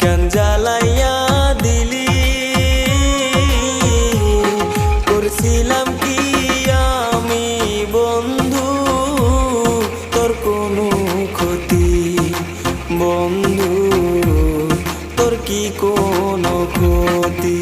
কেন জ্বালাইয়া দিলি, করছিলাম কি আমি বন্ধু তোর কোনো ক্ষতি, বন্ধু তোর কি কোনো ক্ষতি।